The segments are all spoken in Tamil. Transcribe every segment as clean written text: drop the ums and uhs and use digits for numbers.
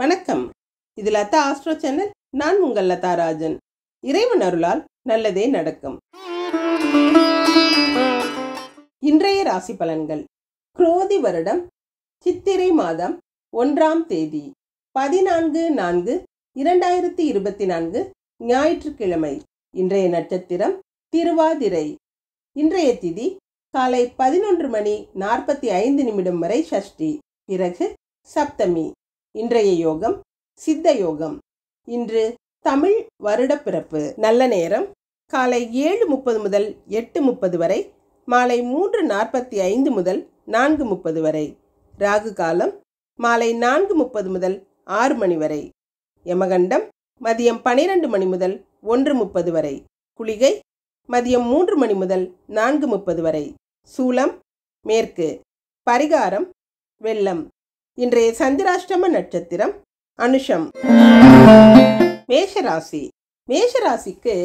வணக்கம். இது லதா ஆஸ்ட்ரோ சேனல். நான் உங்கள் லதா ராஜன். இறைவன் அருளால் நல்லதே நடக்கும். இன்றைய ராசி பலன்கள். குரோதி வருடம் சித்திரை மாதம் 1ஆம் தேதி 14/4/2024 ஞாயிற்றுக்கிழமை. இன்றைய நட்சத்திரம் திருவாதிரை. இன்றைய திதி காலை 11:45 வரை சஷ்டி, பிறகு சப்தமி. இன்றைய யோகம் சித்த யோகம். இன்று தமிழ் வருட பிறப்பு. நல்ல நேரம் காலை 7:30 முதல் 8:30 வரை, மாலை 3:45 முதல் 4:30 வரை. ராகு காலம் மாலை 4:30 முதல் 6 மணி வரை. யமகண்டம் மதியம் 12 மணி முதல் 1:30 வரை. குளிகை மதியம் 3 மணி முதல் 4:30 வரை. சூலம் மேற்கு. பரிகாரம் வெள்ளம். இன்றைய சந்திராஷ்டம நட்சத்திரம் அனுஷம். மேஷராசி. மேஷராசிக்கு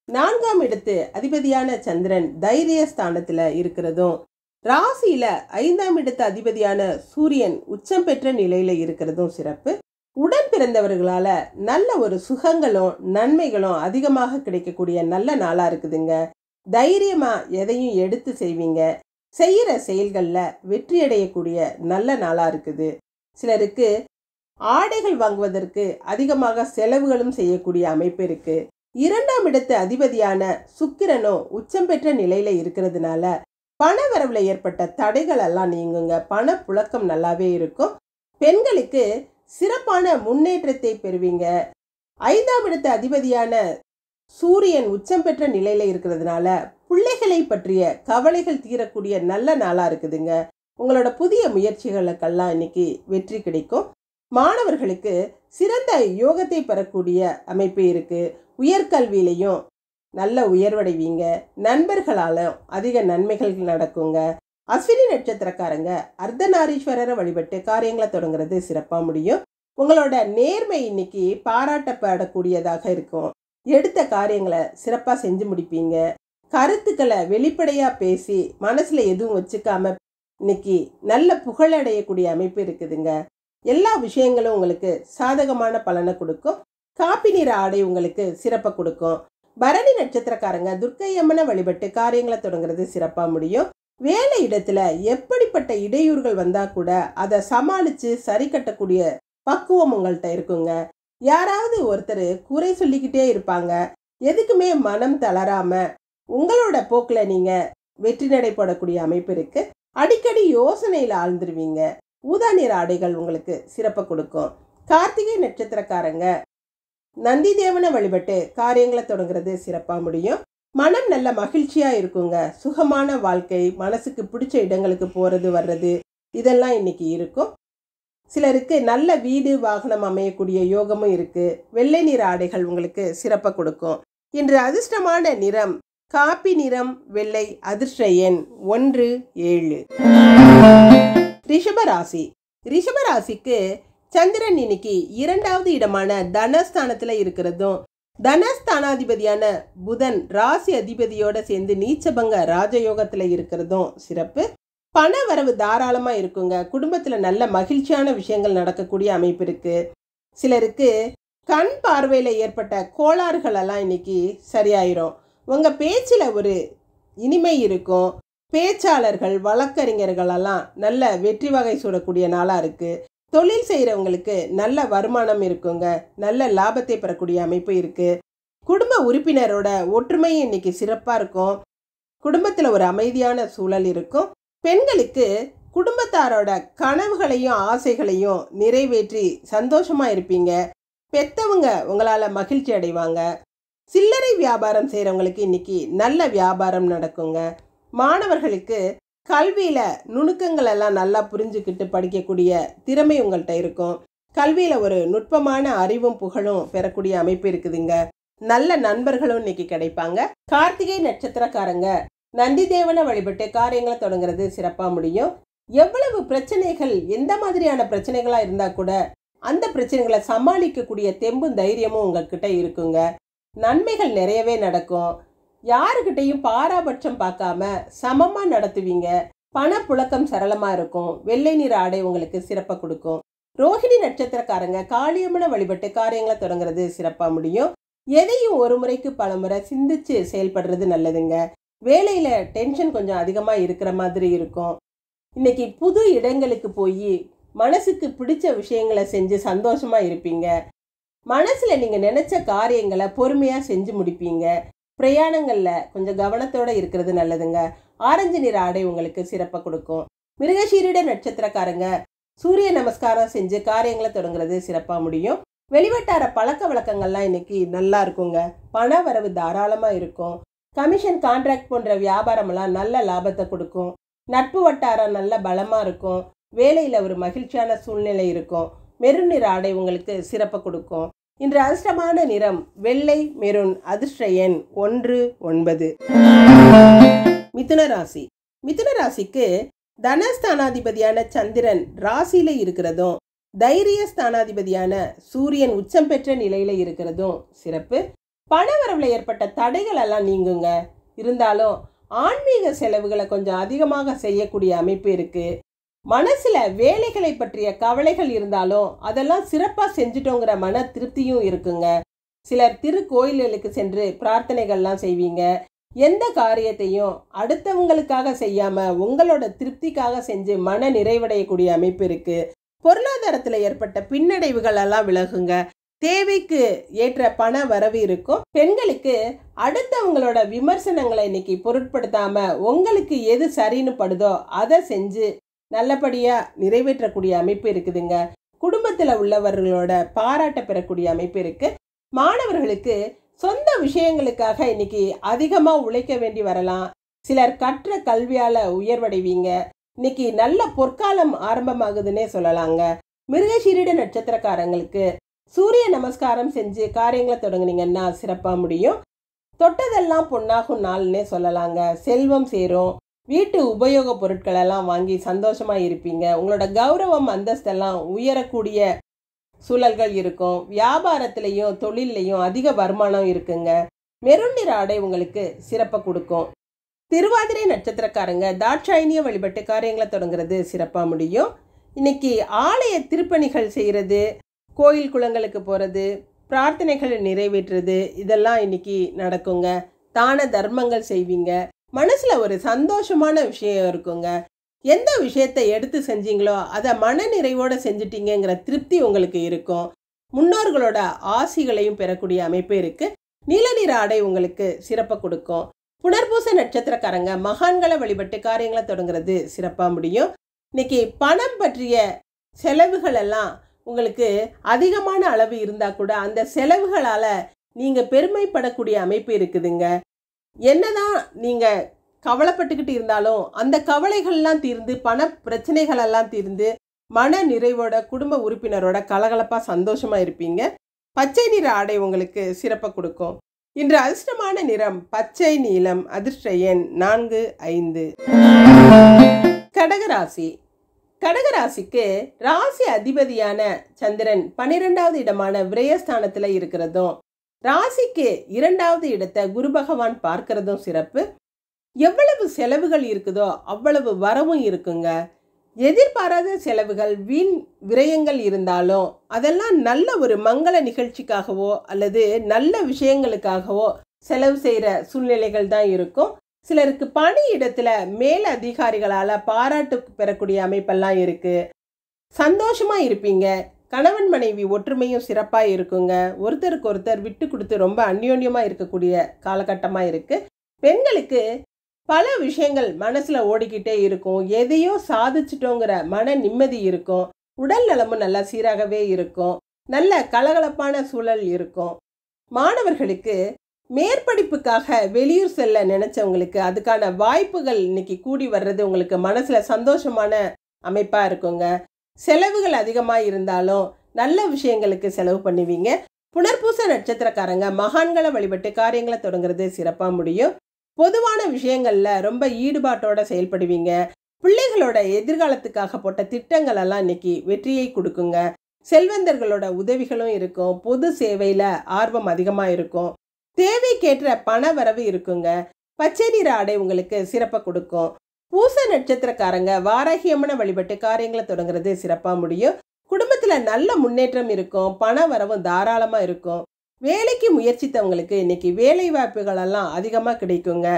4ஆம் இடத்து அதிபதியான சந்திரன் தைரிய ஸ்தானத்தில் இருக்கிறதும், ராசியில 5ஆம் இடத்து அதிபதியான சூரியன் உச்சம் பெற்ற நிலையில இருக்கிறதும் சிறப்பு. உடன் பிறந்தவர்களால நல்ல ஒரு சுகங்களும் நன்மைகளும் அதிகமாக கிடைக்கக்கூடிய நல்ல நாளா இருக்குதுங்க. தைரியமா எதையும் எடுத்து செய்வீங்க. செய்யற செயல்கள்ல வெற்றி அடையக்கூடிய நல்ல நாளா இருக்குது. சிலருக்கு ஆடைகள் வாங்குவதற்கு அதிகமாக செலவுகளும் செய்யக்கூடிய அமைப்பு இருக்கு. 2ஆம் இடத்து அதிபதியான சுக்கிரனும் உச்சம் பெற்ற நிலையில இருக்கிறதுனால பண வரவுல ஏற்பட்ட தடைகள் எல்லாம் நீங்குங்க. பண புழக்கம் நல்லாவே இருக்கும். பெண்களுக்கு சிறப்பான முன்னேற்றத்தை பெறுவீங்க. 5ஆம் இடத்து அதிபதியான சூரியன் உச்சம் பெற்ற நிலையில இருக்கிறதுனால பிள்ளைகளை பற்றிய கவலைகள் தீரக்கூடிய நல்ல நாளா இருக்குதுங்க. உங்களோட புதிய முயற்சிகளுக்கெல்லாம் இன்னைக்கு வெற்றி கிடைக்கும். மாணவர்களுக்கு சிறந்த யோகத்தை பெறக்கூடிய அமைப்பு இருக்கு. உயர்கல்வியிலையும் நல்ல உயர்வடைவீங்க. நண்பர்களாலும் அதிக நன்மைகள் நடக்குங்க. அஸ்வினி நட்சத்திரக்காரங்க அர்த்தநாரீஸ்வரரை வழிபட்டு காரியங்களை தொடங்குறது சிறப்பாக முடியும். உங்களோட நேர்மை இன்னைக்கு பாராட்டப்படக்கூடியதாக இருக்கும். எடுத்த காரியங்களை சிறப்பாக செஞ்சு முடிப்பீங்க. கருத்துக்களை வெளிப்படையா பேசி மனசுல எதுவும் வச்சுக்காம இன்னைக்கு நல்ல புகழடையக்கூடிய அமைப்பு இருக்குதுங்க. எல்லா விஷயங்களும் உங்களுக்கு சாதகமான பலனை கொடுக்கும். காப்பி நிற ஆடை உங்களுக்கு சிறப்பை கொடுக்கும். பரணி நட்சத்திரக்காரங்க துர்க்கை அம்மனை வழிபட்டு காரியங்களை தொடங்குறது சிறப்பா முடியும். வேலை இடத்துல எப்படிப்பட்ட இடையூறுகள் வந்தா கூட அதை சமாளிச்சு சரி கட்டக்கூடிய பக்குவம் உங்கள்கிட்ட இருக்குங்க. யாராவது ஒருத்தர் குறை சொல்லிக்கிட்டே இருப்பாங்க. எதுக்குமே மனம் தளராம உங்களோட போக்குல நீங்க வெற்றி நடைபெறக்கூடிய அமைப்பு இருக்கு. அடிக்கடி யோசனையில ஆழ்ந்துருவீங்க. ஊதா நிற ஆடைகள் உங்களுக்கு சிறப்பை கொடுக்கும். கார்த்திகை நட்சத்திரக்காரங்க நந்தி தேவனை வழிபட்டு காரியங்களை தொடங்குறது சிறப்பா முடியும். மனம் நல்ல மகிழ்ச்சியா இருக்குங்க. சுகமான வாழ்க்கை, மனசுக்கு பிடிச்ச இடங்களுக்கு போறது வர்றது இதெல்லாம் இன்னைக்கு இருக்கும். சிலருக்கு நல்ல வீடு வாகனம் அமையக்கூடிய யோகமும் இருக்கு. வெள்ளை நிற ஆடைகள் உங்களுக்கு சிறப்பை கொடுக்கும். இன்று அதிர்ஷ்டமான நிறம் காப்பி நிறம், வெள்ளை. அதிர்ஷ்ட எண் 1, 7. ரிஷபராசி. ரிஷபராசிக்கு சந்திரன் இன்னைக்கு 2வது இடமான தனஸ்தானத்துல இருக்கிறதும், தனஸ்தானாதிபதியான புதன் ராசி அதிபதியோட சேர்ந்து நீச்சபங்க ராஜயோகத்துல இருக்கிறதும் சிறப்பு. பண வரவு தாராளமா இருக்குங்க. குடும்பத்துல நல்ல மகிழ்ச்சியான விஷயங்கள் நடக்கக்கூடிய அமைப்பு இருக்கு. சிலருக்கு கண் பார்வையில ஏற்பட்ட கோளாறுகள் எல்லாம் இன்னைக்கு சரியாயிரும். உங்க பேச்சில் ஒரு இனிமை இருக்கும். பேச்சாளர்கள் வழக்கறிஞர்கள் எல்லாம் நல்ல வெற்றி வகை சூடக்கூடிய நாளாக இருக்கு. தொழில் செய்கிறவங்களுக்கு நல்ல வருமானம் இருக்குங்க. நல்ல லாபத்தை பெறக்கூடிய அமைப்பு இருக்கு. குடும்ப உறுப்பினரோட ஒற்றுமை இன்னைக்கு சிறப்பாக இருக்கும். குடும்பத்தில் ஒரு அமைதியான சூழல் இருக்கும். பெண்களுக்கு குடும்பத்தாரோட கனவுகளையும் ஆசைகளையும் நிறைவேற்றி சந்தோஷமா இருப்பீங்க. பெத்தவங்க உங்களால் மகிழ்ச்சி அடைவாங்க. சில்லறை வியாபாரம் செய்கிறவங்களுக்கு இன்னைக்கு நல்ல வியாபாரம் நடக்குங்க. மாணவர்களுக்கு கல்வியில் நுணுக்கங்கள் எல்லாம் நல்லா புரிஞ்சுக்கிட்டு படிக்கக்கூடிய திறமை உங்கள்கிட்ட இருக்கும். கல்வியில் ஒரு நுட்பமான அறிவும் புகழும் பெறக்கூடிய அமைப்பு இருக்குதுங்க. நல்ல நண்பர்களும் இன்னைக்கு கிடைப்பாங்க. கார்த்திகை நட்சத்திரக்காரங்க நந்தி தேவனை வழிபட்டு காரியங்களை தொடங்குறது சிறப்பாக முடியும். எவ்வளவு பிரச்சனைகள், எந்த மாதிரியான பிரச்சனைகளாக இருந்தால் கூட அந்த பிரச்சனைகளை சமாளிக்கக்கூடிய தெம்பும் தைரியமும் உங்கள்கிட்ட இருக்குங்க. நன்மைகள் நிறையவே நடக்கும். யாருக்கிட்டையும் பாராபட்சம் பார்க்காம சமமா நடத்துவீங்க. பணப்புழக்கம் சரளமா இருக்கும். வெள்ளை நிற ஆடை உங்களுக்கு சிறப்பை கொடுக்கும். ரோஹிணி நட்சத்திரக்காரங்க காளியம்மனை வழிபட்டு காரியங்களை தொடங்குறது சிறப்பாக முடியும். எதையும் ஒரு முறைக்கு பல முறை சிந்திச்சு செயல்படுறது நல்லதுங்க. வேலையில் டென்ஷன் கொஞ்சம் அதிகமாக இருக்கிற மாதிரி இருக்கும். இன்னைக்கு புது இடங்களுக்கு போய் மனசுக்கு பிடிச்ச விஷயங்களை செஞ்சு சந்தோஷமாக இருப்பீங்க. மனசில் நீங்கள் நினச்ச காரியங்களை பொறுமையாக செஞ்சு முடிப்பீங்க. பிரயாணங்களில் கொஞ்சம் கவனத்தோடு இருக்கிறது நல்லதுங்க. ஆரஞ்சு நிற ஆடை உங்களுக்கு சிறப்பாக கொடுக்கும். மிருகசீரிட நட்சத்திரக்காரங்க சூரிய நமஸ்காரம் செஞ்சு காரியங்களை தொடங்குறது சிறப்பாக முடியும். வெளிவட்டார பழக்க வழக்கங்கள்லாம் இன்னைக்கு நல்லா இருக்குங்க. பண வரவு தாராளமாக இருக்கும். கமிஷன் கான்ட்ராக்ட் போன்ற வியாபாரமெல்லாம் நல்ல லாபத்தை கொடுக்கும். நட்பு வட்டாரம் நல்ல பலமாக இருக்கும். வேலையில் ஒரு மகிழ்ச்சியான சூழ்நிலை இருக்கும். மெரூன் நிற ஆடை உங்களுக்கு சிறப்பை கொடுக்கும். இன்று அதிர்ஷ்டமான நிறம் வெள்ளை மெரூன். அதிர்ஷ்ட எண் 1 9. மிதுன ராசி. மிதுன ராசிக்கு தனஸ்தானாதிபதியான சந்திரன் ராசியில இருக்கிறதும் தைரிய ஸ்தானாதிபதியான சூரியன் உச்சம் பெற்ற நிலையில இருக்கிறதும் சிறப்பு. பணவரவுல ஏற்பட்ட தடைகள் எல்லாம் நீங்குங்க. இருந்தாலும் ஆன்மீக செலவுகளை கொஞ்சம் அதிகமாக செய்யக்கூடிய அமைப்பு இருக்கு. மனசுல வேலைகளை பற்றிய கவலைகள் இருந்தாலும் அதெல்லாம் சிறப்பா செஞ்சுட்டோங்கிற மன திருப்தியும் இருக்குங்க. சிலர் திருக்கோயில்களுக்கு சென்று பிரார்த்தனைகள்லாம் செய்வீங்க. எந்த காரியத்தையும் அடுத்தவங்களுக்காக செய்யாம உங்களோட திருப்திக்காக செஞ்சு மன நிறைவடையக்கூடிய அமைப்பு இருக்கு. பொருளாதாரத்துல ஏற்பட்ட பின்னடைவுகள் எல்லாம் விலகுங்க. தேவைக்கு ஏற்ற பண வரவு இருக்கும். பெண்களுக்கு அடுத்தவங்களோட விமர்சனங்களை இன்னைக்கு பொருட்படுத்தாம உங்களுக்கு எது சரின்னு படுதோ அதை செஞ்சு நல்லபடியா நிறைவேற்றக்கூடிய அமைப்பு இருக்குதுங்க. குடும்பத்துல உள்ளவர்களோட பாராட்ட பெறக்கூடிய அமைப்பு இருக்கு. மாணவர்களுக்கு சொந்த விஷயங்களுக்காக இன்னைக்கு அதிகமா உழைக்க வேண்டி வரலாம். சிலர் கற்ற கல்வியால உயர்வடைவீங்க. இன்னைக்கு நல்ல பொற்காலம் ஆரம்பமாகுதுன்னே சொல்லலாங்க. மிருகசீரிட நட்சத்திரக்காரங்களுக்கு சூரிய நமஸ்காரம் செஞ்சு காரியங்களை தொடங்குனீங்கன்னா சிறப்பா முடியும். தொட்டதெல்லாம் பொன்னாகும் நாள்னே சொல்லலாங்க. செல்வம் சேரும். வீட்டு உபயோக பொருட்கள் எல்லாம் வாங்கி சந்தோஷமா இருப்பீங்க. உங்களோட கௌரவம் அந்தஸ்தெல்லாம் உயரக்கூடிய சூழல்கள் இருக்கும். வியாபாரத்திலையும் தொழிலையும் அதிக வருமானம் இருக்குங்க. மெரூன் நிற ஆடை உங்களுக்கு சிறப்பை கொடுக்கும். திருவாதிரை நட்சத்திரக்காரங்க தாட்சாயினிய வழிபட்டு காரியங்களை தொடங்குறது சிறப்பா முடியும். இன்னைக்கு ஆலய திருப்பணிகள் செய்யறது, கோயில் குளங்களுக்கு போறது, பிரார்த்தனைகளை நிறைவேற்றுறது இதெல்லாம் இன்னைக்கு நடக்குங்க. தான தர்மங்கள் செய்வீங்க. மனசுல ஒரு சந்தோஷமான விஷயம் இருக்குங்க. எந்த விஷயத்தை எடுத்து செஞ்சீங்களோ அதை மன நிறைவோட செஞ்சிட்டீங்கிற திருப்தி உங்களுக்கு இருக்கும். முன்னோர்களோட ஆசிகளையும் பெறக்கூடிய அமைப்பு இருக்கு. நீல நிற ஆடை உங்களுக்கு சிறப்பை கொடுக்கும். புனர்பூச நட்சத்திரக்காரங்க மகான்களை வழிபட்டு காரியங்களை தொடங்குறது சிறப்பா முடியும். இன்னைக்கு பணம் பற்றிய செலவுகள் எல்லாம் உங்களுக்கு அதிகமான அளவு இருந்தா கூட அந்த செலவுகளால நீங்க பெருமைப்படக்கூடிய அமைப்பு இருக்குதுங்க. என்னதான் நீங்க கவலைப்பட்டுக்கிட்டு இருந்தாலும் அந்த கவலைகள்லாம் தீர்ந்து பண பிரச்சனைகள் எல்லாம் தீர்ந்து மன நிறைவோட குடும்ப உறுப்பினரோட கலகலப்பா சந்தோஷமா இருப்பீங்க. பச்சை நிற ஆடை உங்களுக்கு சிறப்பை கொடுக்கும். இன்று அதிர்ஷ்டமான நிறம் பச்சை நீலம். அதிர்ஷ்ட எண் 4 5. கடகராசி. கடகராசிக்கு ராசி அதிபதியான சந்திரன் 12வது இடமான விரயஸ்தானத்துல இருக்கிறதும் ராசிக்கு 2வது இடத்தை குரு பகவான் பார்க்கிறதும் சிறப்பு. எவ்வளவு செலவுகள் இருக்குதோ அவ்வளவு வரவும் இருக்குங்க. எதிர்பாராத செலவுகள் வீண் விரயங்கள் இருந்தாலும் அதெல்லாம் நல்ல ஒரு மங்கள நிகழ்ச்சிக்காகவோ அல்லது நல்ல விஷயங்களுக்காகவோ செலவு செய்கிற சூழ்நிலைகள் தான் இருக்கும். சிலருக்கு பணி இடத்துல மேல் அதிகாரிகளால் பாராட்டு பெறக்கூடிய அமைப்பெல்லாம் இருக்கு. சந்தோஷமா இருப்பீங்க. கணவன் மனைவி ஒற்றுமையும் சிறப்பாக இருக்குங்க. ஒருத்தருக்கு ஒருத்தர் விட்டு கொடுத்து ரொம்ப அந்யோன்யமாக இருக்கக்கூடிய காலகட்டமாக இருக்கு. பெண்களுக்கு பல விஷயங்கள் மனசுல ஓடிக்கிட்டே இருக்கும். எதையோ சாதிச்சிட்டோங்கிற மன நிம்மதி இருக்கும். உடல் நலமும் நல்லா சீராகவே இருக்கும். நல்ல கலகலப்பான சூழல் இருக்கும். மாணவர்களுக்கு மேற்படிப்புக்காக வெளியூர் செல்ல நினைச்சவங்களுக்கு அதுக்கான வாய்ப்புகள் இன்னைக்கு கூடி வர்றது உங்களுக்கு மனசுல சந்தோஷமான அமைப்பா இருக்குங்க. செலவுகள் அதிகமாக இருந்தாலும் நல்ல விஷயங்களுக்கு செலவு பண்ணுவீங்க. புனர்பூச நட்சத்திரக்காரங்க மகான்களை வழிபட்டு காரியங்களை தொடங்குறது சிறப்பாக முடியும். பொதுவான விஷயங்கள்ல ரொம்ப ஈடுபாட்டோட செயல்படுவீங்க. பிள்ளைகளோட எதிர்காலத்துக்காக போட்ட திட்டங்கள் எல்லாம் இன்னைக்கு வெற்றியை கொடுக்குங்க. செல்வந்தர்களோட உதவிகளும் இருக்கும். பொது சேவையில ஆர்வம் அதிகமா இருக்கும். தேவைக்கேற்ற பண வரவு இருக்குங்க. பச்சை நிற ஆடை உங்களுக்கு சிறப்பை கொடுக்கும். பூச நட்சத்திரக்காரங்க வாராகி அம்மனை வழிபட்டு காரியங்களை தொடங்குறது சிறப்பா முடியும். குடும்பத்துல நல்ல முன்னேற்றம் இருக்கும், பண வரவும் தாராளமா இருக்கும். வேலைக்கு முயற்சித்தவங்களுக்கு இன்னைக்கு வேலை வாய்ப்புகள் எல்லாம் அதிகமா கிடைக்குங்க.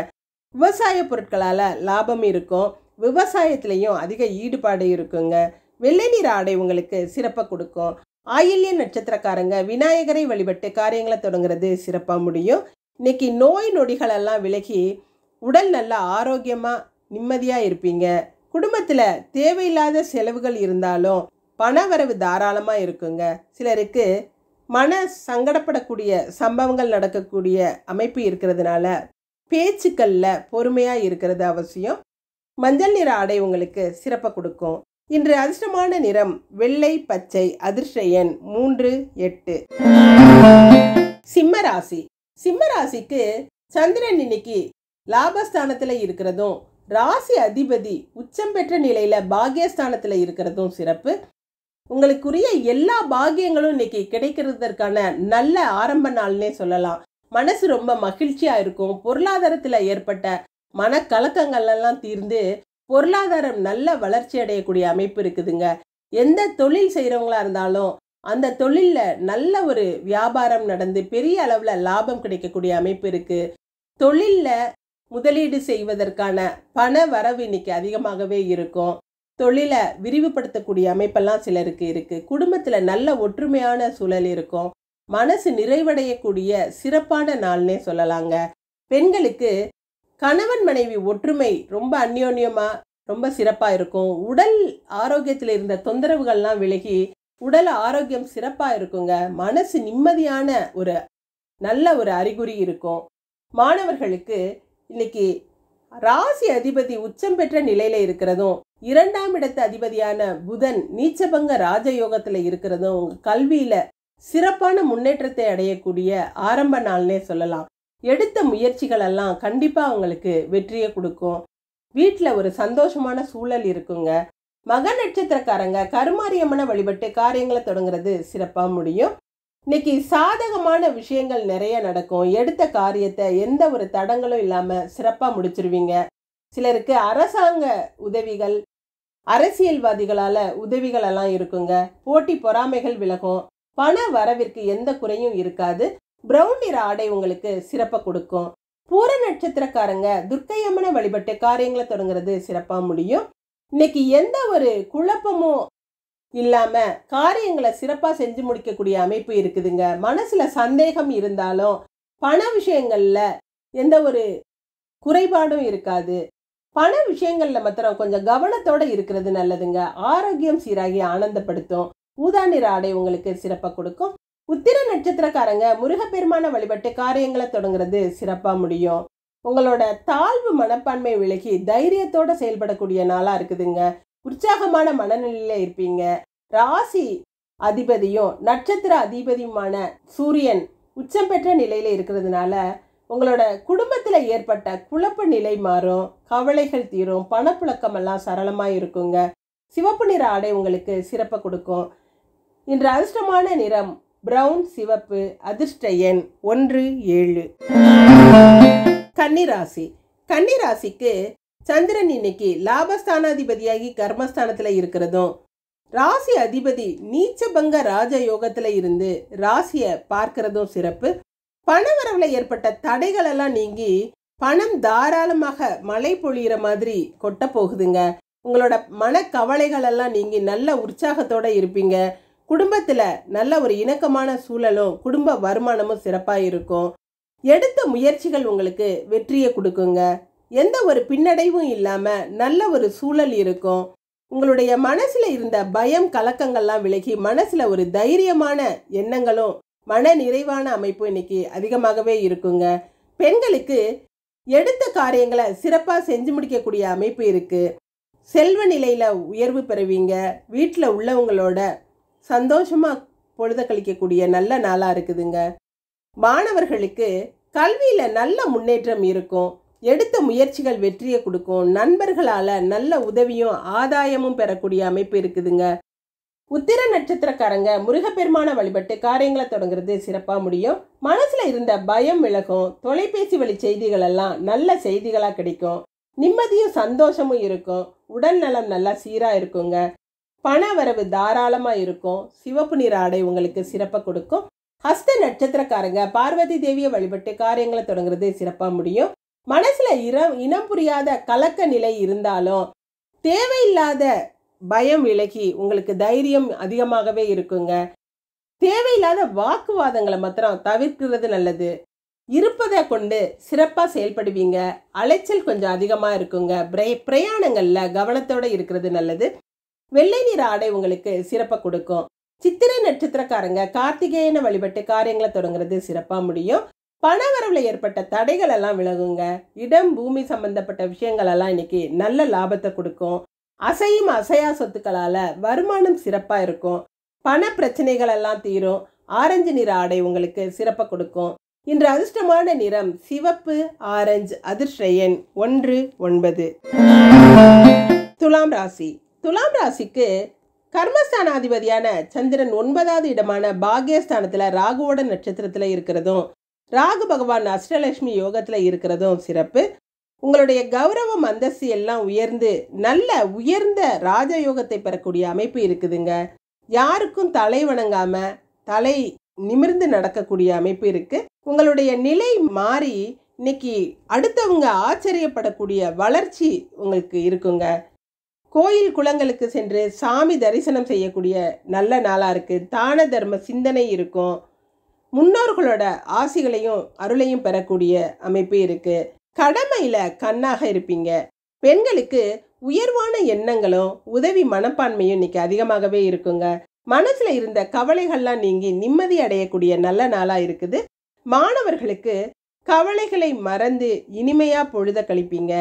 விவசாய பொருட்களால லாபம் இருக்கும். விவசாயத்திலையும் அதிக ஈடுபாடு இருக்குங்க. வெள்ளை நிற ஆடை உங்களுக்கு சிறப்பை கொடுக்கும். ஆயில்ய நட்சத்திரக்காரங்க விநாயகரை வழிபட்டு காரியங்களை தொடங்குறது சிறப்பா முடியும். இன்னைக்கு நோய் நொடிகள் எல்லாம் விலகி உடல் நல்லா ஆரோக்கியமா நிம்மதியா இருப்பீங்க. குடும்பத்துல தேவையில்லாத செலவுகள் இருந்தாலும் பணவரவு தாராளமா இருக்குங்க. சிலருக்கு மன சங்கடப்படக்கூடிய சம்பவங்கள் நடக்கக்கூடிய அமைப்பு இருக்கிறதுனால பேச்சுக்கள்ல பொறுமையா இருக்கிறது அவசியம். மஞ்சள் நிற ஆடை உங்களுக்கு சிறப்பை கொடுக்கும். இன்று அதிர்ஷ்டமான நிறம் வெள்ளை, பச்சை. அதிர்ஷ்ட எண் 3, 8. சிம்மராசி. சிம்மராசிக்கு சந்திரன் இன்னைக்கு லாபஸ்தானத்துல இருக்கிறதும், ராசி அதிபதி உச்சம் பெற்ற நிலையில பாக்கியஸ்தானத்துல இருக்கிறதும் சிறப்பு. உங்களுக்குரிய எல்லா பாக்கியங்களும் இன்னைக்கு கிடைக்கிறதற்கான நல்ல ஆரம்ப நாள்னே சொல்லலாம். மனசு ரொம்ப மகிழ்ச்சியா இருக்கும். பொருளாதாரத்துல ஏற்பட்ட மனக்கலக்கங்கள் எல்லாம் தீர்ந்து பொருளாதாரம் நல்ல வளர்ச்சி அடையக்கூடிய அமைப்பு இருக்குதுங்க. எந்த தொழில் செய்யறவங்களா இருந்தாலும் அந்த தொழில்ல நல்ல ஒரு வியாபாரம் நடந்து பெரிய அளவுல லாபம் கிடைக்கக்கூடிய அமைப்பு இருக்கு. தொழில்ல முதலீடு செய்வதற்கான பண வரவு இன்னைக்கு அதிகமாகவே இருக்கும். தொழிலை விரிவுபடுத்தக்கூடிய அமைப்பெல்லாம் சிலருக்கு இருக்கு. குடும்பத்துல நல்ல ஒற்றுமையான சூழல் இருக்கும். மனசு நிறைவடையக்கூடிய சிறப்பான நாள்னே சொல்லலாங்க. பெண்களுக்கு கணவன் மனைவி ஒற்றுமை ரொம்ப அந்யோன்யமா ரொம்ப சிறப்பா இருக்கும். உடல் ஆரோக்கியத்தில் இருந்த தொந்தரவுகள்லாம் விலகி உடல் ஆரோக்கியம் சிறப்பா இருக்குங்க. மனசு நிம்மதியான ஒரு நல்ல ஒரு அறிகுறி இருக்கும். மாணவர்களுக்கு இன்னைக்கு ராசி அதிபதி உச்சம் பெற்ற நிலையில இருக்கிறதும், 2ஆம் இடத்து அதிபதியான புதன் நீச்சபங்க ராஜயோகத்துல இருக்கிறதும் உங்க கல்வியில சிறப்பான முன்னேற்றத்தை அடையக்கூடிய ஆரம்ப நாள்னே சொல்லலாம். எடுத்த முயற்சிகள் எல்லாம் கண்டிப்பா உங்களுக்கு வெற்றியை கொடுக்கும். வீட்டில் ஒரு சந்தோஷமான சூழல் இருக்குங்க. மக நட்சத்திரக்காரங்க கருமாரியம்மனை வழிபட்டு காரியங்களை தொடங்குறது சிறப்பா முடியும். இன்னைக்கு சாதகமான விஷயங்கள் நிறைய நடக்கும். எடுத்த காரியத்தை எந்த ஒரு தடங்களும் இல்லாம சிறப்பா முடிச்சிருவீங்க. சிலருக்கு அரசாங்க உதவிகள், அரசியல்வாதிகளால உதவிகள் எல்லாம் இருக்குங்க. போட்டி பொறாமைகள் விலகும். பண வரவிற்கு எந்த குறையும் இருக்காது. பிரவுன் நிற ஆடை உங்களுக்கு சிறப்பை கொடுக்கும். பூர நட்சத்திரக்காரங்க துர்க்கையம்மனை வழிபட்டு காரியங்களை தொடங்குறது சிறப்பா முடியும். இன்னைக்கு எந்த ஒரு குழப்பமும் இல்லாம காரியங்களை சிறப்பா செஞ்சு முடிக்கக்கூடிய அமைப்பு இருக்குதுங்க. மனசுல சந்தேகம் இருந்தாலும் பண விஷயங்கள்ல எந்த ஒரு குறைபாடும் இருக்காது. பண விஷயங்கள்ல மாத்திரம் கொஞ்சம் கவனத்தோட இருக்கிறது நல்லதுங்க. ஆரோக்கியம் சீராகி ஆனந்தப்படுத்தும். ஊதா நிற ஆடை உங்களுக்கு சிறப்பா கொடுக்கும். உத்திர நட்சத்திரக்காரங்க முருகப்பெருமான வழிபட்டு காரியங்களை தொடங்குறது சிறப்பா முடியும். உங்களோட தாழ்வு மனப்பான்மை விலகி தைரியத்தோட செயல்படக்கூடிய நாளா இருக்குதுங்க. உற்சாகமான மனநிலையில இருப்பீங்க. ராசி அதிபதியும் நட்சத்திர அதிபதியுமான சூரியன் உச்சம் பெற்ற நிலையில இருக்கிறதுனால உங்களோட குடும்பத்துல ஏற்பட்ட குழப்ப நிலை மாறும். கவலைகள் தீரும். பணப்புழக்கம் எல்லாம் சரளமா இருக்குங்க. சிவப்பு நிற ஆடை உங்களுக்கு சிறப்பை கொடுக்கும். இன்று அதிர்ஷ்டமான நிறம் பிரவுன், சிவப்பு. அதிர்ஷ்ட எண் 1, 7. கன்னிராசி. கன்னிராசிக்கு சந்திரன் இன்னைக்கு லாபஸ்தானாதிபதியாகி கர்மஸ்தானத்துல இருக்கிறதும், ராசி அதிபதி நீச்சபங்க ராஜ யோகத்துல இருந்து ராசியை பார்க்கிறதும் சிறப்பு. பணவரவுல ஏற்பட்ட தடைகள் எல்லாம் நீங்கி பணம் தாராளமாக மழை பொழியிற மாதிரி கொட்ட போகுதுங்க. உங்களோட மனக்கவலைகள் எல்லாம் நீங்கி நல்ல உற்சாகத்தோட இருப்பீங்க. குடும்பத்துல நல்ல ஒரு இணக்கமான சூழலும் குடும்ப வருமானமும் சிறப்பா இருக்கும். எடுத்த முயற்சிகள் உங்களுக்கு வெற்றியை கொடுக்குங்க. எந்த ஒரு பின்னடைவும் இல்லாம நல்ல ஒரு சூழல் இருக்கும். உங்களுடைய மனசுல இருந்த பயம் கலக்கங்கள்லாம் விலகி மனசுல ஒரு தைரியமான எண்ணங்களும் மன நிறைவான அமைப்பு இன்னைக்கு அதிகமாகவே இருக்குங்க. பெண்களுக்கு எடுத்த காரியங்களை சிறப்பா செஞ்சு முடிக்கக்கூடிய அமைப்பு இருக்கு. செல்வ நிலையில உயர்வு பெறுவீங்க. வீட்டில் உள்ளவங்களோட சந்தோஷமா பொழுத கழிக்கக்கூடிய நல்ல நாளா இருக்குதுங்க. மாணவர்களுக்கு கல்வியில நல்ல முன்னேற்றம் இருக்கும். எடுத்த முயற்சிகள் வெற்றியை கொடுக்கும். நண்பர்களால நல்ல உதவியும் ஆதாயமும் பெறக்கூடிய அமைப்பு இருக்குதுங்க. உத்திர நட்சத்திரக்காரங்க முருகப்பெருமான வழிபட்டு காரியங்களை தொடங்குறது சிறப்பா முடியும். மனசுல இருந்த பயம் விலகும். தொலைபேசி வழி செய்திகள் எல்லாம் நல்ல செய்திகளா கிடைக்கும். நிம்மதியும் சந்தோஷமும் இருக்கும். உடல் நலம் நல்லா சீரா இருக்குங்க. பண வரவு தாராளமா இருக்கும். சிவப்பு நிற ஆடை உங்களுக்கு சிறப்பை கொடுக்கும். ஹஸ்த நட்சத்திரக்காரங்க பார்வதி தேவியை வழிபட்டு காரியங்களை தொடங்குறது சிறப்பா முடியும். மனசுல இனம் புரியாத கலக்க நிலை இருந்தாலும் தேவையில்லாத பயம் விலகி உங்களுக்கு தைரியம் அதிகமாகவே இருக்குங்க. தேவையில்லாத வாக்குவாதங்களை மாத்திரம் தவிர்க்கிறது நல்லது. இருப்பதை கொண்டு சிறப்பா செயல்படுவீங்க. அலைச்சல் கொஞ்சம் அதிகமா இருக்குங்க. பிரயாணங்கள்ல கவனத்தோட இருக்கிறது நல்லது. வெள்ளை நிற ஆடை உங்களுக்கு சிறப்பை கொடுக்கும். சித்திரை நட்சத்திரக்காரங்க கார்த்திகேயனை வழிபட்டு காரியங்களை தொடங்குறது சிறப்பா முடியும். பண வரவுல ஏற்பட்ட தடைகள் எல்லாம் விலகுங்க. இடம் பூமி சம்பந்தப்பட்ட விஷயங்கள் எல்லாம் இன்னைக்கு நல்ல லாபத்தை கொடுக்கும். அசையும் அசையா சொத்துக்களால வருமானம் சிறப்பா இருக்கும். பண பிரச்சனைகள் எல்லாம் தீரும். ஆரஞ்சு நிற ஆடை உங்களுக்கு சிறப்பை கொடுக்கும். இன்று அதிர்ஷ்டமான நிறம் சிவப்பு, ஆரஞ்சு. அதிர்ஷ்ட எண் 1, 9. துலாம் ராசி. துலாம் ராசிக்கு கர்மஸ்தானாதிபதியான சந்திரன் 9வது இடமான பாக்யஸ்தானத்துல ராகுவோட நட்சத்திரத்துல இருக்கிறதும், ராகு பகவான் அஷ்டலட்சுமி யோகத்துல இருக்கிறதும் சிறப்பு. உங்களுடைய கௌரவம் அந்தஸ்து எல்லாம் உயர்ந்து நல்ல உயர்ந்த ராஜயோகத்தை பெறக்கூடிய அமைப்பு இருக்குதுங்க. யாருக்கும் தலை வணங்காம தலை நிமிர்ந்து நடக்கக்கூடிய அமைப்பு இருக்கு. உங்களுடைய நிலை மாறி இன்னைக்கு அடுத்தவங்க ஆச்சரியப்படக்கூடிய வளர்ச்சி உங்களுக்கு இருக்குங்க. கோயில் குளங்களுக்கு சென்று சாமி தரிசனம் செய்யக்கூடிய நல்ல நாளா இருக்கு. தான தர்ம சிந்தனை இருக்கும். முன்னோர்களோட ஆசிகளையும் அருளையும் பெறக்கூடிய அமைப்பு இருக்கு. கடமையில கண்ணாக இருப்பீங்க. பெண்களுக்கு உயர்வான எண்ணங்களும் உதவி மனப்பான்மையும் இன்னைக்கு அதிகமாகவே இருக்குங்க. மனசுல இருந்த கவலைகள்லாம் நீங்கி நிம்மதி அடையக்கூடிய நல்ல நாளா இருக்குது. மாணவர்களுக்கு கவலைகளை மறந்து இனிமையா பொழுத கழிப்பீங்க.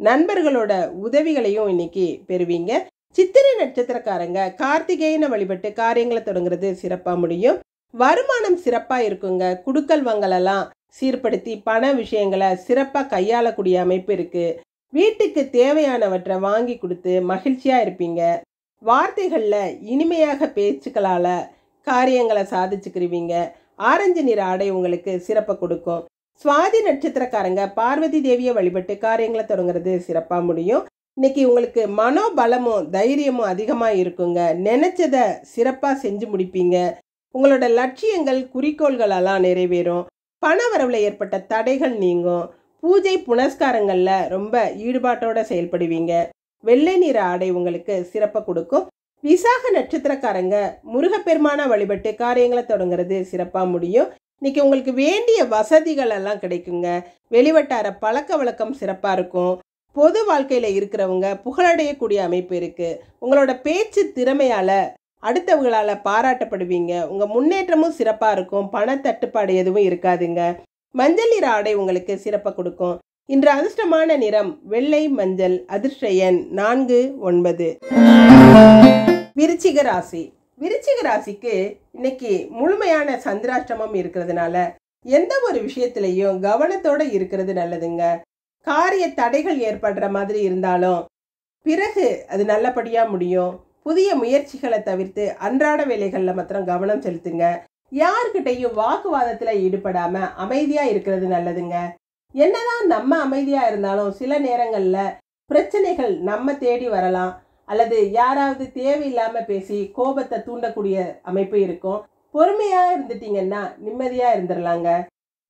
நண்பர்களோட உதவிகளையும் இன்னைக்கு பெறுவீங்க. சித்திரை நட்சத்திரக்காரங்க கார்த்திகேயனை வழிபட்டு காரியங்களை தொடங்குறது சிறப்பா முடியும். வருமானம் சிறப்பா இருக்குங்க. குடுக்கல் வாங்கலெல்லாம் சீர்படுத்தி பண விஷயங்களை சிறப்பா கையாளக்கூடிய அமைப்பு இருக்கு. வீட்டுக்கு தேவையானவற்றை வாங்கி கொடுத்து மகிழ்ச்சியா இருப்பீங்க. வார்த்தைகள்ல இனிமையாக பேச்சுக்களால காரியங்களை சாதிச்சுக்கிருவீங்க. ஆரஞ்சு நிற ஆடை உங்களுக்கு சிறப்பை கொடுக்கும். சுவாதி நட்சத்திரக்காரங்க பார்வதி தேவியை வழிபட்டு காரியங்களை தொடங்குறது சிறப்பா முடியும். இன்னைக்கு உங்களுக்கு மனோபலமும் தைரியமும் அதிகமா இருக்குங்க. நினைச்சத சிறப்பா செஞ்சு முடிப்பீங்க. உங்களோட லட்சியங்கள் குறிக்கோள்களெல்லாம் நிறைவேறும். பண வரவுல ஏற்பட்ட தடைகள் நீங்கும். பூஜை புனஸ்காரங்கள்ல ரொம்ப ஈடுபாட்டோட செயல்படுவீங்க. வெள்ளை நிற ஆடை உங்களுக்கு சிறப்பை கொடுக்கும். விசாக நட்சத்திரக்காரங்க முருகப்பெருமான வழிபட்டு காரியங்களை தொடங்குறது சிறப்பா முடியும். இன்னைக்கு உங்களுக்கு வேண்டிய வசதிகள் எல்லாம் கிடைக்குங்க. வெளிவட்டார பழக்க வழக்கம் சிறப்பா இருக்கும். பொது வாழ்க்கையில இருக்கிறவங்க புகழடையக்கூடிய அமைப்பு இருக்கு. உங்களோட பேச்சு திறமையால அடுத்தவங்களால பாராட்டப்படுவீங்க. உங்க முன்னேற்றமும் சிறப்பா இருக்கும். பண தட்டுப்பாடு எதுவும் இருக்காதுங்க. மஞ்சள் நிற ஆடை உங்களுக்கு சிறப்பை கொடுக்கும். இன்று அதிர்ஷ்டமான நிறம் வெள்ளை, மஞ்சள். அதிர்ஷ்ட எண் 4, 9. விருச்சிக ராசி. விருச்சிக ராசிக்கு இன்னைக்கு முழுமையான சந்திராஷ்டமம் இருக்கிறதுனால எந்த ஒரு விஷயத்திலையும் கவனத்தோட இருக்கிறது நல்லதுங்க. காரிய தடைகள் ஏற்படுற மாதிரி இருந்தாலும் பிறகு அது நல்லபடியா முடியும். புதிய முயற்சிகளை தவிர்த்து அன்றாட வேலைகளில் மாத்திரம் கவனம் செலுத்துங்க. யாருக்கிட்டையும் வாக்குவாதத்தில் ஈடுபடாம அமைதியா இருக்கிறது நல்லதுங்க. என்னதான் நம்ம அமைதியா இருந்தாலும் சில நேரங்களில் பிரச்சனைகள் நம்ம தேடி வரலாம். அல்லது யாராவது தேவையில்லாம பேசி கோபத்தை தூண்டக்கூடிய அமைப்பு இருக்கும். பொறுமையா இருந்துட்டீங்கன்னா நிம்மதியா இருந்துடலாங்க.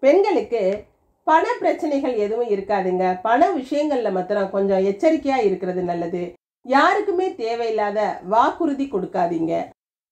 பெண்களுக்கு பண பிரச்சனைகள் எதுவும் இருக்காதுங்க. பண விஷயங்கள்ல மாத்திரம் கொஞ்சம் எச்சரிக்கையா இருக்கிறது நல்லது. யாருக்குமே தேவையில்லாத வாக்குறுதி கொடுக்காதீங்க.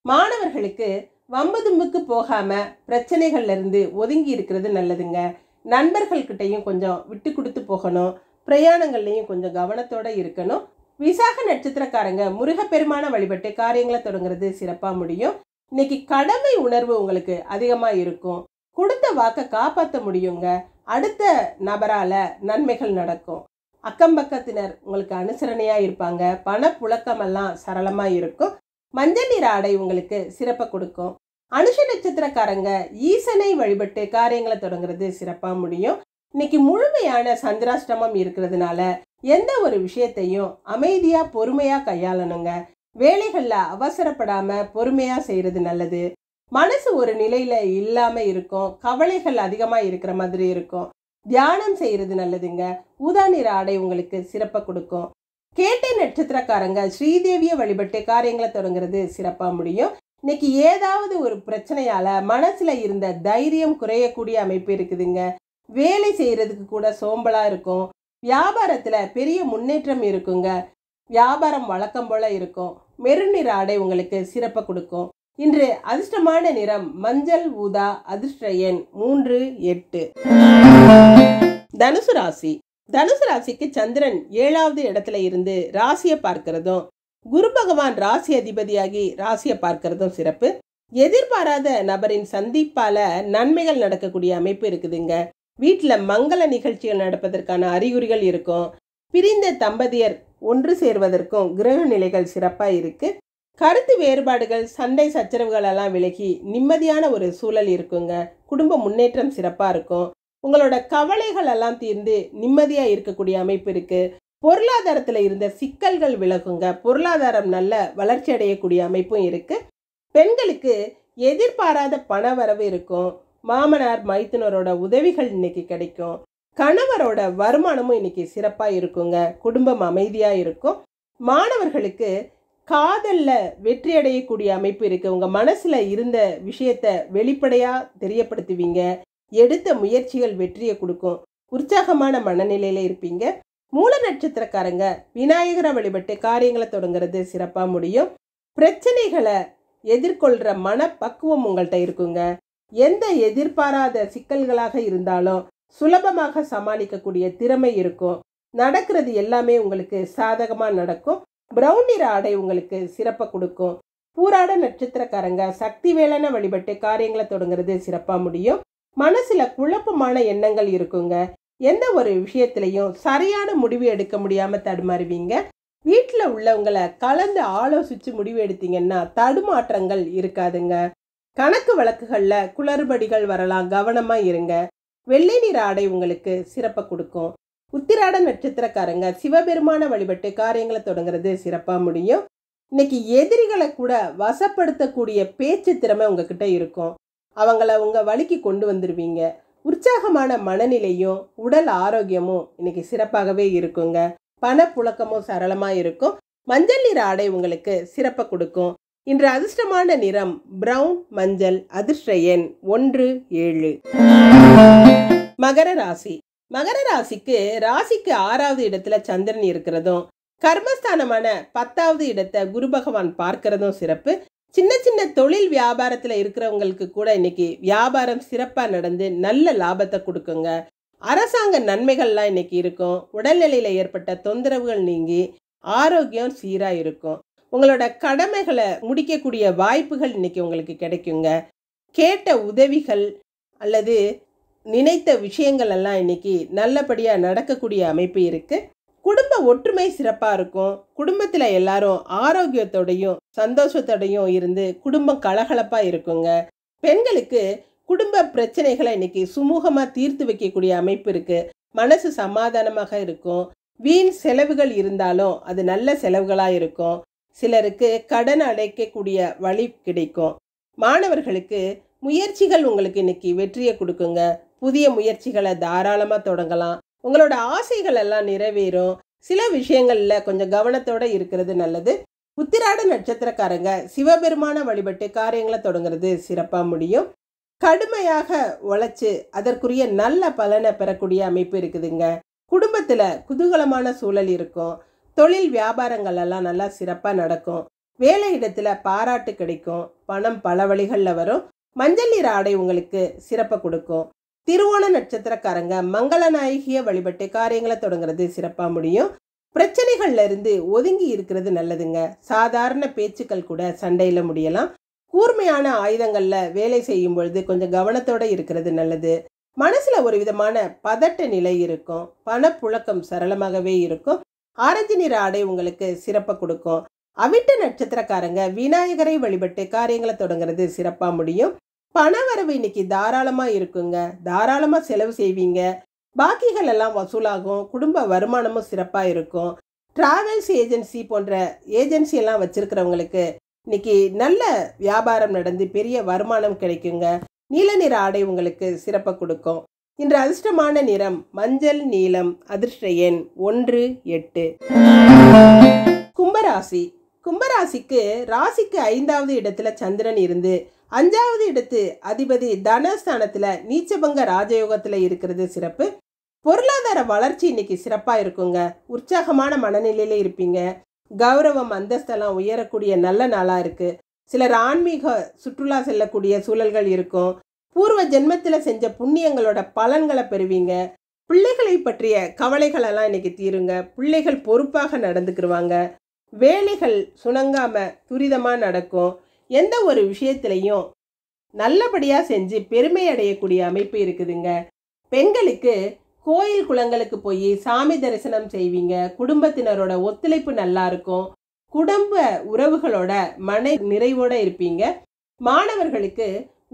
மாணவர்களுக்கு வம்பு தும்புக்கு போகாம பிரச்சனைகள்ல இருந்து ஒதுங்கி இருக்கிறது நல்லதுங்க. நண்பர்கள்கிட்டையும் கொஞ்சம் விட்டு கொடுத்து போகணும். பிரயாணங்கள்லையும் கொஞ்சம் கவனத்தோட இருக்கணும். விசாக நட்சத்திரக்காரங்க முருகப்பெருமான வழிபட்டு காரியங்களை தொடங்குறது சிறப்பா முடியும். இன்னைக்கு கடமை உணர்வு உங்களுக்கு அதிகமா இருக்கும். கொடுத்த வாக்க காப்பாற்ற முடியுங்க. அடுத்த நபரால நன்மைகள் நடக்கும். அக்கம் பக்கத்தினர் உங்களுக்கு அனுசரணையா இருப்பாங்க. பண புழக்கம் எல்லாம் சரளமா இருக்கும். மஞ்சள் நிற ஆடை உங்களுக்கு சிறப்பை கொடுக்கும். அனுஷ நட்சத்திரக்காரங்க ஈசனை வழிபட்டு காரியங்களை தொடங்குறது சிறப்பா முடியும். இன்னைக்கு முழுமையான சந்திராஷ்டமம் இருக்கிறதுனால எந்த ஒரு விஷயத்தையும் அமைதியா பொறுமையா கையாளணுங்க. வேலைகள்ல அவசரப்படாம பொறுமையா செய்யறது நல்லது. மனசு ஒரு நிலையில இல்லாம இருக்கும். கவலைகள் அதிகமா இருக்கிற மாதிரி இருக்கும். தியானம் செய்யறது நல்லதுங்க. ஊதா நிற ஆடை உங்களுக்கு சிறப்பை கொடுக்கும். கேட்டை நட்சத்திரக்காரங்க ஸ்ரீதேவியை வழிபட்டு காரியங்களை தொடங்குறது சிறப்பாக முடியும். இன்னைக்கு ஏதாவது ஒரு பிரச்சனையால மனசுல இருந்த தைரியம் குறையக்கூடிய அமைப்பு இருக்குதுங்க. வேலை செய்யறதுக்கு கூட சோம்பலா இருக்கும். வியாபாரத்துல பெரிய முன்னேற்றம் இருக்குங்க. வியாபாரம் வழக்கம் போல இருக்கும். மெருன் நிற ஆடை உங்களுக்கு சிறப்பை கொடுக்கும். இன்று அதிர்ஷ்டமான நிறம் மஞ்சள் ஊதா. அதிர்ஷ்ட எண் 3, 8. தனுசு ராசி. தனுசு ராசிக்கு சந்திரன் 7வது இடத்துல இருந்து ராசியை பார்க்கிறதும், குரு பகவான் ராசி அதிபதியாகி ராசியை பார்க்கிறதும் சிறப்பு. எதிர்பாராத நபரின் சந்திப்பால நன்மைகள் நடக்கக்கூடிய அமைப்பு இருக்குதுங்க. வீட்டில் மங்கள நிகழ்ச்சிகள் நடப்பதற்கான அறிகுறிகள் இருக்கும். பிரிந்த தம்பதியர் ஒன்று சேர்வதற்கும் கிரக நிலைகள் சிறப்பாக இருக்கு. கருத்து வேறுபாடுகள், சண்டை சச்சரவுகள் எல்லாம் விலகி நிம்மதியான ஒரு சூழல் இருக்குங்க. குடும்ப முன்னேற்றம் சிறப்பாக இருக்கும். உங்களோட கவலைகள் எல்லாம் தீர்ந்து நிம்மதியாக இருக்கக்கூடிய அமைப்பு இருக்கு. பொருளாதாரத்தில் இருந்த சிக்கல்கள் விலகுங்க. பொருளாதாரம் நல்ல வளர்ச்சி அடையக்கூடிய அமைப்பும் இருக்கு. பெண்களுக்கு எதிர்பாராத பண வரவு இருக்கும். மாமனார் மைத்துனரோட உதவிகள் இன்னைக்கு கிடைக்கும். கணவரோட வருமானமும் இன்னைக்கு சிறப்பாக இருக்குங்க. குடும்பம் அமைதியாக இருக்கும். மாணவர்களுக்கு காதல்ல வெற்றி அடையக்கூடிய அமைப்பு இருக்கு. உங்க மனசுல இருந்த விஷயத்தை வெளிப்படையா தெரியப்படுத்துவீங்க. எடுத்த முயற்சிகள் வெற்றியை கொடுக்கும். உற்சாகமான மனநிலையில இருப்பீங்க. மூல நட்சத்திரக்காரங்க விநாயகரை வழிபட்டு காரியங்களை தொடங்குறது சிறப்பா முடியும். பிரச்சனைகளை எதிர்கொள்ற மனப்பக்குவம் உங்கள்கிட்ட இருக்குங்க. எந்த எதிர்பாராத சிக்கல்களாக இருந்தாலும் சுலபமாக சமாளிக்கக்கூடிய திறமை இருக்கும். நடக்கிறது எல்லாமே உங்களுக்கு சாதகமா நடக்கும். பிரவுன் நிற ஆடை உங்களுக்கு சிறப்பை கொடுக்கும். பூராட நட்சத்திரக்காரங்க சக்தி வேலனை வழிபட்டு காரியங்களை தொடங்குறது சிறப்பா முடியும். மனசுல குழப்பமான எண்ணங்கள் இருக்குங்க. எந்த ஒரு விஷயத்திலையும் சரியான முடிவு எடுக்க முடியாம தடுமாறுவீங்க. வீட்டில் உள்ளவங்களை கலந்து ஆலோசிச்சு முடிவு எடுத்தீங்கன்னா தடுமாற்றங்கள் இருக்காதுங்க. கணக்கு வழக்குகள்ல குளறுபடிகள் வரலாம், கவனமா இருங்க. வெள்ளை நிற ஆடை உங்களுக்கு சிறப்பை கொடுக்கும். உத்திராட நட்சத்திரக்காரங்க சிவபெருமான வழிபட்டு காரியங்களை தொடங்குறது சிறப்பா முடியும். இன்னைக்கு எதிரிகளை கூட வசப்படுத்தக்கூடிய பேச்சு திறமை உங்ககிட்ட இருக்கும். அவங்கள உங்க வழிக்கு கொண்டு வந்துருவீங்க. உற்சாகமான மனநிலையும் உடல் ஆரோக்கியமும் இன்னைக்கு சிறப்பாகவே இருக்குங்க. பணப்புழக்கமும் சரளமா இருக்கும். மஞ்சள் நிற ஆடை உங்களுக்கு சிறப்பை கொடுக்கும். இன்று அதிர்ஷ்டமான நிறம் பிரவுன் மஞ்சள். அதிர்ஷ்ட எண் 1, 7. மகர ராசி. மகர ராசிக்கு 6வது இடத்துல சந்திரன் இருக்கிறதும், கர்மஸ்தானமான 10வது இடத்தை குரு பகவான் பார்க்கிறதும் சிறப்பு. சின்ன சின்ன தொழில் வியாபாரத்தில் இருக்கிறவங்களுக்கு கூட இன்னைக்கு வியாபாரம் சிறப்பாக நடந்து நல்ல லாபத்தை கொடுக்குங்க. அரசாங்க நன்மைகள்லாம் இன்னைக்கு இருக்கும். உடல்நிலையில் ஏற்பட்ட தொந்தரவுகள் நீங்கி ஆரோக்கியம் சீராக இருக்கும். உங்களோட கடமைகளை முடிக்கக்கூடிய வாய்ப்புகள் இன்னைக்கு உங்களுக்கு கிடைக்குங்க. கேட்ட உதவிகள் அல்லது நினைத்த விஷயங்கள் எல்லாம் இன்னைக்கு நல்லபடியாக நடக்கக்கூடிய அமைப்பு இருக்குது. குடும்ப ஒற்றுமை சிறப்பாக இருக்கும். குடும்பத்தில் எல்லாரும் ஆரோக்கியத்தோடையும் சந்தோஷத்தோடையும் இருந்து குடும்பம் கலகலப்பாக இருக்குங்க. பெண்களுக்கு குடும்ப பிரச்சனைகளை இன்னைக்கு சுமூகமாக தீர்த்து வைக்கக்கூடிய அமைப்பு இருக்குது. மனசு சமாதானமாக இருக்கும். வீண் செலவுகள் இருந்தாலும் அது நல்ல செலவுகளாக இருக்கும். சிலருக்கு கடன் அடைக்கக்கூடிய வழி கிடைக்கும். மாணவர்களுக்கு முயற்சிகள் உங்களுக்கு இன்னைக்கு வெற்றியை கொடுக்குங்க. புதிய முயற்சிகளை தாராளமாக தொடங்கலாம். உங்களோட ஆசைகள் எல்லாம் நிறைவேறும். சில விஷயங்கள்ல கொஞ்சம் கவனத்தோட இருக்கிறது நல்லது. உத்திராட நட்சத்திரக்காரங்க சிவபெருமான வழிபட்டு காரியங்களை தொடங்குறது சிறப்பாக முடியும். கடுமையாக உழைச்சு அதற்குரிய நல்ல பலனை பெறக்கூடிய அமைப்பு இருக்குதுங்க. குடும்பத்தில் குதூகலமான சூழல் இருக்கும். தொழில் வியாபாரங்கள் எல்லாம் நல்லா சிறப்பாக நடக்கும். வேலை இடத்துல பாராட்டு கிடைக்கும். பணம் பல வழிகளில் வரும். மஞ்சள் நிற ஆடை உங்களுக்கு சிறப்பை கொடுக்கும். திருவோண நட்சத்திரக்காரங்க மங்களநாயகியை வழிபட்டு காரியங்களை தொடங்குறது சிறப்பாக முடியும். பிரச்சனைகள்ல இருந்து ஒதுங்கி இருக்கிறது நல்லதுங்க. சாதாரண பேச்சுக்கள் கூட சண்டையில் முடியலாம். கூர்மையான ஆயுதங்கள்ல வேலை செய்யும் பொழுது கொஞ்சம் கவனத்தோட இருக்கிறது நல்லது. மனசுல ஒரு விதமான பதட்ட நிலை இருக்கும். பணப்புழக்கம் சரளமாகவே இருக்கும். ஆரஞ்சு நிற ஆடை உங்களுக்கு சிறப்பை கொடுக்கும். அவிட்ட நட்சத்திரக்காரங்க விநாயகரை வழிபட்டு காரியங்களை தொடங்குறது சிறப்பாக முடியும். பணவரவு இன்னைக்கு தாராளமாக இருக்குங்க. தாராளமாக செலவு செய்வீங்க. பாக்கிகள் எல்லாம் வசூலாகும். குடும்ப வருமானமும் சிறப்பாக இருக்கும். டிராவல்ஸ் ஏஜென்சி போன்ற ஏஜென்சி எல்லாம் வச்சிருக்கிறவங்களுக்கு இன்னைக்கு நல்ல வியாபாரம் நடந்து பெரிய வருமானம் கிடைக்குங்க. நீல நிற ஆடை உங்களுக்கு சிறப்பை கொடுக்கும். இன்று அதிர்ஷ்டமான நிறம் மஞ்சள் நீலம். அதிர்ஷ்ட எண் 1, 8. கும்பராசி. கும்பராசிக்கு ராசிக்கு 5வது இடத்துல சந்திரன் இருந்து 5வது இடத்து அதிபதி தனஸ்தானத்துல நீச்சபங்க ராஜயோகத்துல இருக்கிறது சிறப்பு. பொருளாதார வளர்ச்சி இன்னைக்கு சிறப்பா இருக்குங்க. உற்சாகமான மனநிலையில இருப்பீங்க. கௌரவம் அந்தஸ்தெல்லாம் உயரக்கூடிய நல்ல நாளா இருக்கு. சிலர் ஆன்மீக சுற்றுலா செல்லக்கூடிய சூழல்கள் இருக்கும். பூர்வ ஜென்மத்தில் செஞ்ச புண்ணியங்களோட பலன்களை பெறுவீங்க. பிள்ளைகளை பற்றிய கவலைகளெல்லாம் இன்னைக்கு தீருங்க. பிள்ளைகள் பொறுப்பாக நடந்துக்கிடுவாங்க. வேலைகள் சுணங்காம துரிதமாக நடக்கும். எந்த ஒரு விஷயத்திலையும் நல்லபடியாக செஞ்சு பெருமை அடையக்கூடிய அமைப்பு இருக்குதுங்க. பெண்களுக்கு கோயில் குளங்களுக்கு போய் சாமி தரிசனம் செய்வீங்க. குடும்பத்தினரோட ஒத்துழைப்பு நல்லா இருக்கும். குடும்ப உறவுகளோட மன நிறைவோட இருப்பீங்க. மாணவர்களுக்கு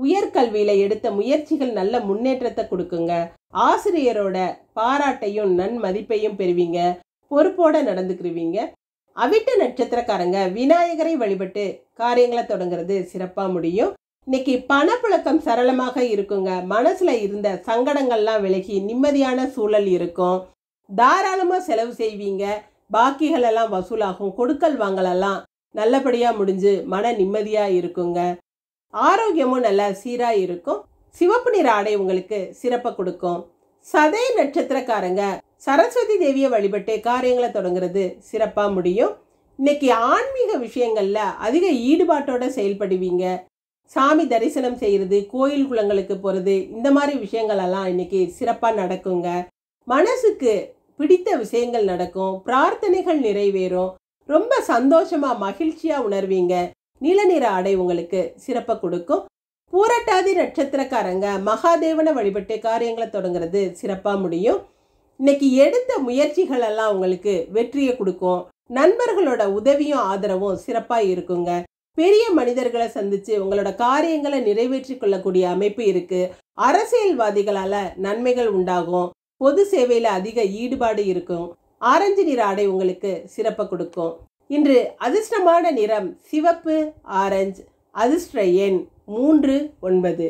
உயர்கல்வியில எடுத்த முயற்சிகள் நல்ல முன்னேற்றத்தை கொடுக்குங்க. ஆசிரியரோட பாராட்டையும் நன்மதிப்பையும் பெறுவீங்க. பொறுப்போட நடந்துக்கிருவீங்க. அவிட்ட நட்சத்திரக்காரங்க விநாயகரை வழிபட்டு காரியங்களை தொடங்குறது சிறப்பா முடியும். இன்னைக்கு பணப்புழக்கம் சரளமாக இருக்குங்க. மனசுல இருந்த சங்கடங்கள்லாம் விலகி நிம்மதியான சூழல் இருக்கும். தாராளமா செலவு செய்வீங்க. பாக்கிகள் எல்லாம் வசூலாகும். கொடுக்கல் வாங்கலெல்லாம் நல்லபடியா முடிஞ்சு மன நிம்மதியா இருக்குங்க. ஆரோக்கியமும் நல்லா சீரா இருக்கும். சிவப்பு நிற ஆடை உங்களுக்கு சிறப்பை கொடுக்கும். சதய நட்சத்திரக்காரங்க சரஸ்வதி தேவியை வழிபட்டு காரியங்களை தொடங்குறது சிறப்பா முடியும். இன்னைக்கு ஆன்மீக விஷயங்கள்ல அதிக ஈடுபாட்டோட செயல்படுவீங்க. சாமி தரிசனம் செய்யறது, கோயில் குளங்களுக்கு போறது, இந்த மாதிரி விஷயங்கள் எல்லாம் இன்னைக்கு சிறப்பா நடக்குங்க. மனசுக்கு பிடித்த விஷயங்கள் நடக்கும். பிரார்த்தனைகள் நிறைவேறும். ரொம்ப சந்தோஷமா மகிழ்ச்சியா உணர்வீங்க. நீல நிற ஆடை உங்களுக்கு சிறப்பை கொடுக்கும். பூரட்டாதி நட்சத்திரக்காரங்க மகாதேவனை வழிபட்டு காரியங்களை தொடங்குறது சிறப்பா முடியும். இன்னைக்கு எடுத்த முயற்சிகள் எல்லாம் உங்களுக்கு வெற்றியை கொடுக்கும். நண்பர்களோட உதவியும் ஆதரவும் சிறப்பா இருக்குங்க. பெரிய மனிதர்களை சந்திச்சு உங்களோட காரியங்களை நிறைவேற்றி கொள்ளக்கூடிய அமைப்பு இருக்கு. அரசியல்வாதிகளால நன்மைகள் உண்டாகும். பொது சேவையில அதிக ஈடுபாடு இருக்கும். ஆரஞ்சு நிற ஆடை உங்களுக்கு சிறப்பை கொடுக்கும். இன்று அதிர்ஷ்டமான நிறம் சிவப்பு, ஆரஞ்சு. அதிர்ஷ்ட எண் 3, 9.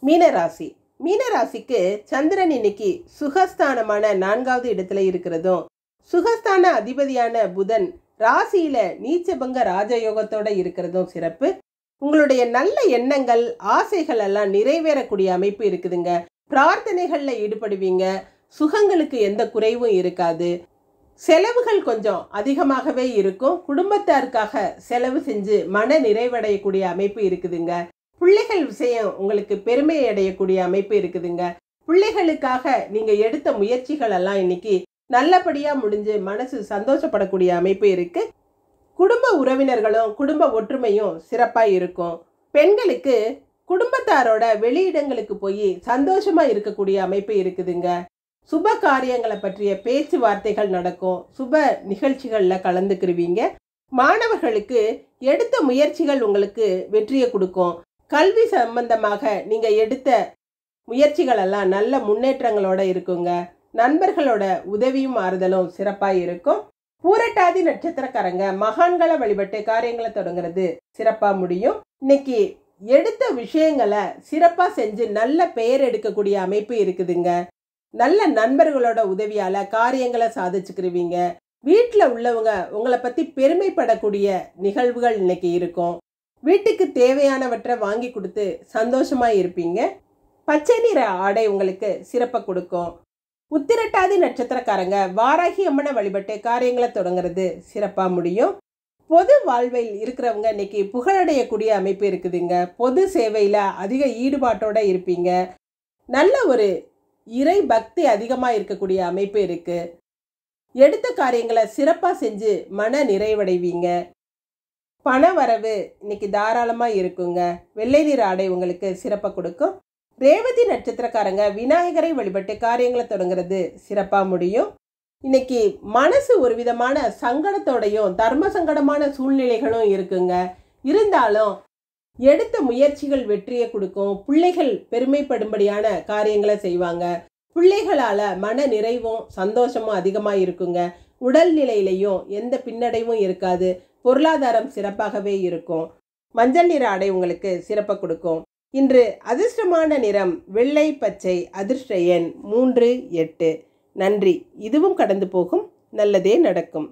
மீனராசி. மீனராசிக்கு சந்திரன் இன்னைக்கு சுகஸ்தானமான 4வது இடத்துல இருக்கிறதும், சுகஸ்தான அதிபதியான புதன் ராசியில நீச்சபங்க ராஜயோகத்தோட இருக்கிறதும் சிறப்பு. உங்களுடைய நல்ல எண்ணங்கள் ஆசைகள் எல்லாம் நிறைவேறக்கூடிய அமைப்பு இருக்குதுங்க. பிரார்த்தனைகள்ல ஈடுபடுவீங்க. சுகங்களுக்கு எந்த குறைவும் இருக்காது. செலவுகள் கொஞ்சம் அதிகமாகவே இருக்கும். குடும்பத்தாருக்காக செலவு செஞ்சு மன நிறைவடையக்கூடிய அமைப்பு இருக்குதுங்க. பிள்ளைகள் விஷயம் உங்களுக்கு பெருமை அடையக்கூடிய அமைப்பு இருக்குதுங்க. பிள்ளைகளுக்காக நீங்க எடுத்த முயற்சிகள் எல்லாம் இன்னைக்கு நல்லபடியா முடிஞ்சு மனசு சந்தோஷப்படக்கூடிய அமைப்பு இருக்கு. குடும்ப உறவினர்களும் குடும்ப ஒற்றுமையும் சிறப்பா இருக்கும். பெண்களுக்கு குடும்பத்தாரோட வெளியிடங்களுக்கு போய் சந்தோஷமா இருக்கக்கூடிய அமைப்பு இருக்குதுங்க. சுப காரியங்களை பற்றிய பேச்சுவார்த்தைகள் நடக்கும். சுப நிகழ்ச்சிகள்ல கலந்துக்கிருவீங்க. மாணவர்களுக்கு எடுத்த முயற்சிகள் உங்களுக்கு வெற்றியை கொடுக்கும். கல்வி சம்பந்தமாக நீங்க எடுத்த முயற்சிகள் எல்லாம் நல்ல முன்னேற்றங்களோட இருக்குங்க. நண்பர்களோட உதவியும் ஆறுதலும் சிறப்பா இருக்கும். பூரட்டாதி நட்சத்திரக்காரங்க மகான்களை வழிபட்டு காரியங்களை தொடங்குறது சிறப்பா முடியும். இன்னைக்கு எடுத்த விஷயங்களை சிறப்பா செஞ்சு நல்ல பெயர் எடுக்கக்கூடிய அமைப்பு இருக்குதுங்க. நல்ல நண்பர்களோட உதவியால காரியங்களை சாதிச்சுக்கிருவீங்க. வீட்டில் உள்ளவங்க உங்களை பத்தி பெருமைப்படக்கூடிய நிகழ்வுகள் இன்னைக்கு இருக்கும். வீட்டுக்கு தேவையானவற்றை வாங்கி கொடுத்து சந்தோஷமா இருப்பீங்க. பச்சை நிற ஆடை உங்களுக்கு சிறப்பை கொடுக்கும். உத்திரட்டாதி நட்சத்திரக்காரங்க வாராகி அம்மனை வழிபட்டு காரியங்களை தொடங்குறது சிறப்பா முடியும். பொது வாழ்வில் இருக்கிறவங்க இன்னைக்கு புகழடையக்கூடிய அமைப்பு இருக்குதுங்க. பொது சேவையில அதிக ஈடுபாட்டோட இருப்பீங்க. நல்ல ஒரு இறை பக்தி அதிகமா இருக்கக்கூடிய அமைப்பு இருக்கு. எடுத்த காரியங்களை சிறப்பா செஞ்சு மன நிறைவடைவீங்க. பண வரவு இன்னைக்கு தாராளமா இருக்குங்க. வெள்ளை நிற ஆடை உங்களுக்கு சிறப்பை கொடுக்கும். ரேவதி நட்சத்திரக்காரங்க விநாயகரை வழிபட்டு காரியங்களை தொடங்குறது சிறப்பா முடியும். இன்னைக்கு மனசு ஒரு விதமான சங்கடத்தோடையும் தர்ம சங்கடமான சூழ்நிலைகளும் இருக்குங்க. இருந்தாலும் எடுத்த முயற்சிகள் வெற்றியை கொடுக்கும். பிள்ளைகள் பெருமைப்படும்படியான காரியங்களை செய்வாங்க. பிள்ளைகளால மன நிறைவும் சந்தோஷமும் அதிகமாக இருக்குங்க. உடல்நிலையிலையும் எந்த பின்னடைவும் இருக்காது. பொருளாதாரம் சிறப்பாகவே இருக்கும். மஞ்சள் நிற ஆடை உங்களுக்கு சிறப்பை கொடுக்கும். இன்று அதிர்ஷ்டமான நிறம் வெள்ளை பச்சை. அதிர்ஷ்ட எண் 3, 8. நன்றி. இதுவும் கடந்து போகும். நல்லதே நடக்கும்.